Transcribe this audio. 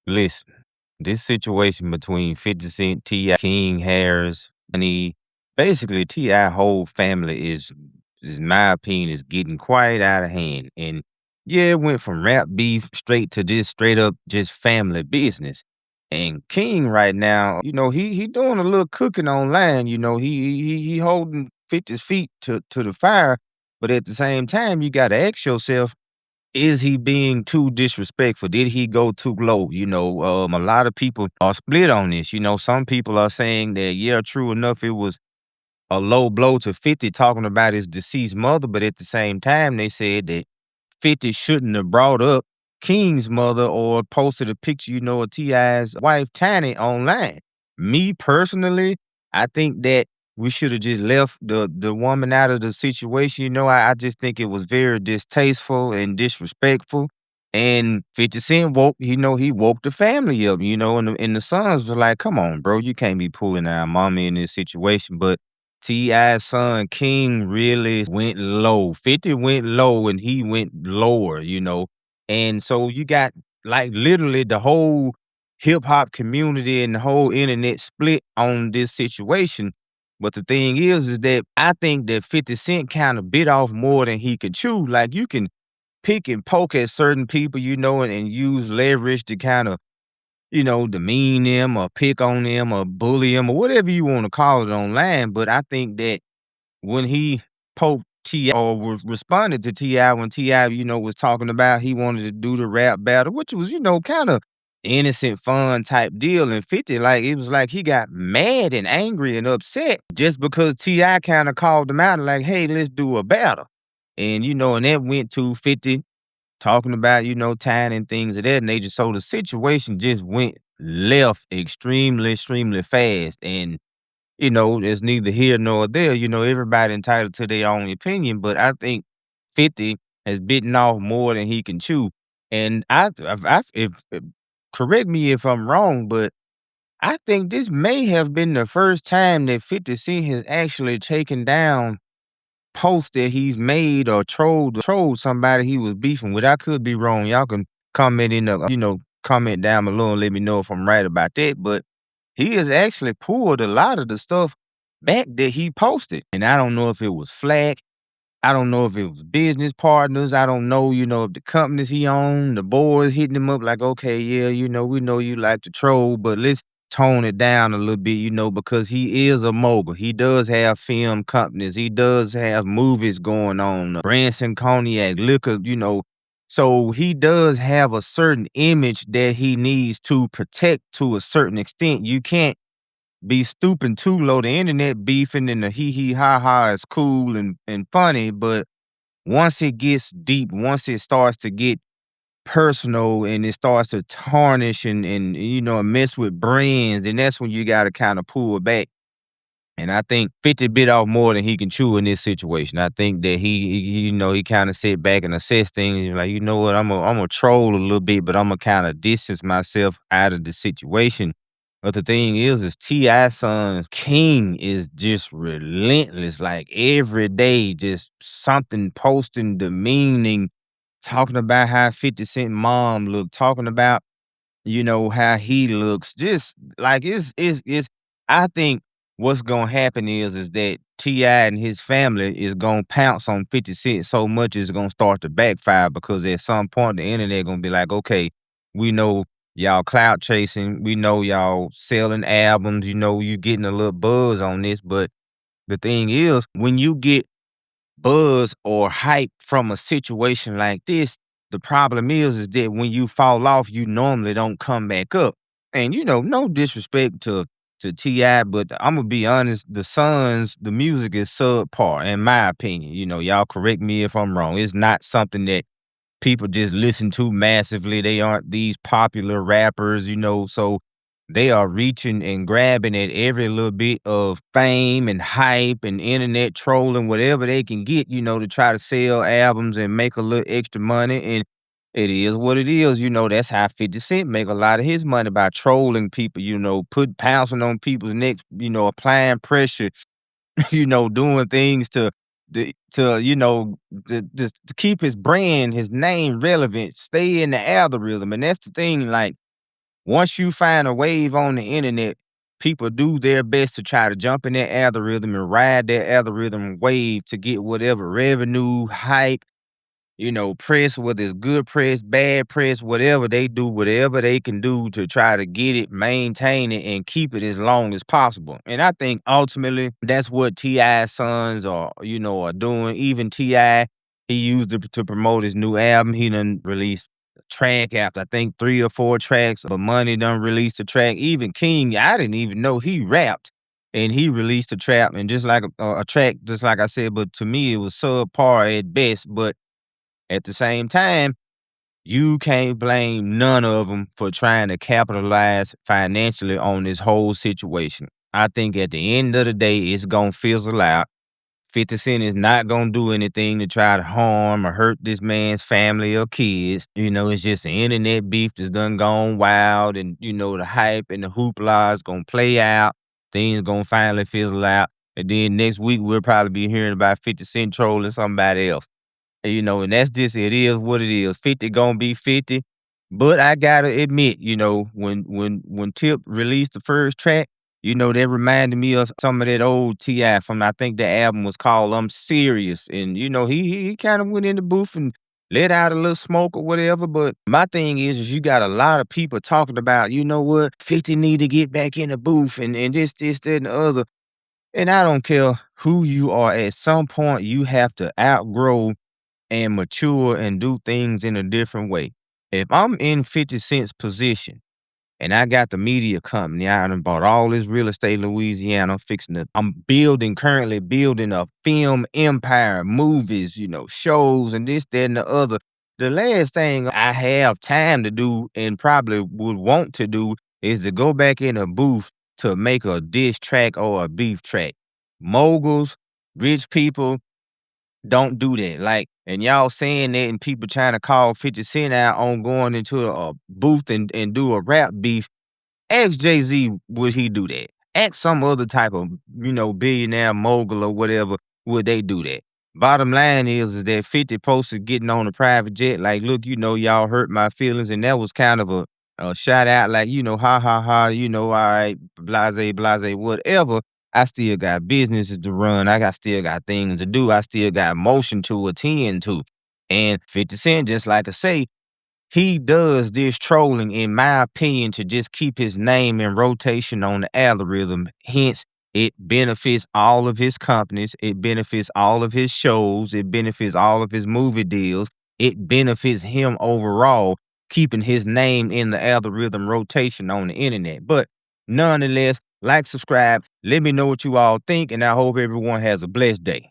Listen, this situation between 50 Cent, T.I, King Harris, and basically T.I whole family is my opinion, is getting quite out of hand. And yeah, it went from rap beef straight to this straight up just family business. And King right now, he doing a little cooking online. He holding 50's feet to the fire, but at the same time, you got to ask yourself, is he being too disrespectful? Did he go too low? A lot of people are split on this. Some people are saying that, yeah, true enough, it was a low blow to 50 talking about his deceased mother, but at the same time, they said that 50 shouldn't have brought up King's mother or posted a picture, of T.I.'s wife, Tiny, online. Me personally, I think that we should have just left the woman out of the situation. I just think it was very distasteful and disrespectful. And 50 Cent woke, he woke the family up, and the sons was like, come on, bro, you can't be pulling our mommy in this situation. But T.I.'s son King really went low. 50 went low and he went lower. And so you got like literally the whole hip hop community and the whole internet split on this situation. But the thing is that I think that 50 Cent kind of bit off more than he could chew. Like you can pick and poke at certain people, and use leverage to kind of demean them or pick on them or bully them or whatever you want to call it online. But I think that when he poked T.I. or responded to T.I. when T.I., was talking about he wanted to do the rap battle, which was, kind of innocent, fun type deal. And 50, like, it was like he got mad and angry and upset just because T.I. kind of called him out and like, hey, let's do a battle. And that went to 50 talking about, time and things of that nature. So the situation just went left extremely, extremely fast. And, there's neither here nor there. Everybody entitled to their own opinion. But I think 50 has bitten off more than he can chew. And if correct me if I'm wrong, but I think this may have been the first time that 50 Cent has actually taken down post that he's made or trolled somebody he was beefing with. I could be wrong. Y'all can comment in the, comment down below and let me know if I'm right about that. But he has actually pulled a lot of the stuff back that he posted. And I don't know if it was flack. I don't know if it was business partners. I don't know, if the companies he owned, the boards hitting him up like, okay, yeah, we know you like to troll, but let's tone it down a little bit, because he is a mogul. He does have film companies. He does have movies going on, Branson Cognac, liquor. So he does have a certain image that he needs to protect to a certain extent. You can't be stooping too low. The internet beefing and the hee hee ha ha is cool and funny, but once it gets deep, once it starts to get personal and it starts to tarnish and mess with brands, then that's when you gotta kinda pull back. And I think 50 bit off more than he can chew in this situation. I think that he kinda sit back and assess things and like, you know what, Imma troll a little bit, but Imma kinda distance myself out of the situation. But the thing is T.I.'s son King is just relentless. Like every day, just something posting, demeaning, talking about how 50 Cent mom looked, talking about how he looks. Just like it's I think what's gonna happen is that T.I. and his family is gonna pounce on 50 Cent so much it's gonna start to backfire because at some point the internet gonna be like, okay, we know y'all clout chasing, we know y'all selling albums, you getting a little buzz on this, but the thing is, when you get buzz or hype from a situation like this, the problem is that when you fall off, you normally don't come back up. And no disrespect to T.I, but I'm gonna be honest, the Sons, the music is subpar, in my opinion. Y'all correct me if I'm wrong. It's not something that people just listen to massively. They aren't these popular rappers, so they are reaching and grabbing at every little bit of fame and hype and internet trolling, whatever they can get, to try to sell albums and make a little extra money. And it is what it is. That's how 50 Cent make a lot of his money, by trolling people, pouncing on people's necks, applying pressure, doing things to keep his brand, his name relevant, stay in the algorithm. And that's the thing, like, once you find a wave on the internet, people do their best to try to jump in that algorithm and ride that algorithm wave to get whatever revenue, hype, press, whether it's good press, bad press, whatever, they do whatever they can do to try to get it, maintain it, and keep it as long as possible. And I think ultimately that's what T.I.'s sons are doing. Even T.I., he used it to promote his new album. He done released a track after I think 3 or 4 tracks, but Money done released a track. Even King, I didn't even know he rapped. And he released a trap and just like a track, just like I said, but to me it was subpar at best. But at the same time, you can't blame none of them for trying to capitalize financially on this whole situation. I think at the end of the day, it's gonna fizzle out. 50 Cent is not gonna do anything to try to harm or hurt this man's family or kids. It's just the internet beef that's done gone wild, and the hype and the hoopla is gonna play out. Things gonna finally fizzle out. And then next week we'll probably be hearing about 50 Cent trolling somebody else. And that's just it is what it is. 50 gonna be 50. But I gotta admit, when Tip released the first track, that reminded me of some of that old T.I. from I think the album was called I'm Serious. And he kind of went in the booth and let out a little smoke or whatever. But my thing is you got a lot of people talking about, 50 need to get back in the booth and this, that, and the other. And I don't care who you are, at some point you have to outgrow and mature and do things in a different way. If I'm in 50 Cent's position and I got the media company, I done bought all this real estate in Louisiana, I'm currently building a film empire, movies, shows and this, that, and the other. The last thing I have time to do and probably would want to do is to go back in a booth to make a diss track or a beef track. Moguls, rich people, don't do that. And y'all saying that and people trying to call 50 Cent out on going into a booth and do a rap beef. Ask Jay-Z, would he do that? Ask some other type of, billionaire mogul or whatever, would they do that? Bottom line is that 50 posted getting on a private jet, like, look, y'all hurt my feelings. And that was kind of a shout out, like, ha, ha, ha, all right, blase, blase, whatever. I still got businesses to run. Still got things to do. I still got motion to attend to. And 50 Cent, just like I say, he does this trolling, in my opinion, to just keep his name in rotation on the algorithm. Hence, it benefits all of his companies. It benefits all of his shows. It benefits all of his movie deals. It benefits him overall, keeping his name in the algorithm rotation on the internet. But nonetheless, like, subscribe. Let me know what you all think, and I hope everyone has a blessed day.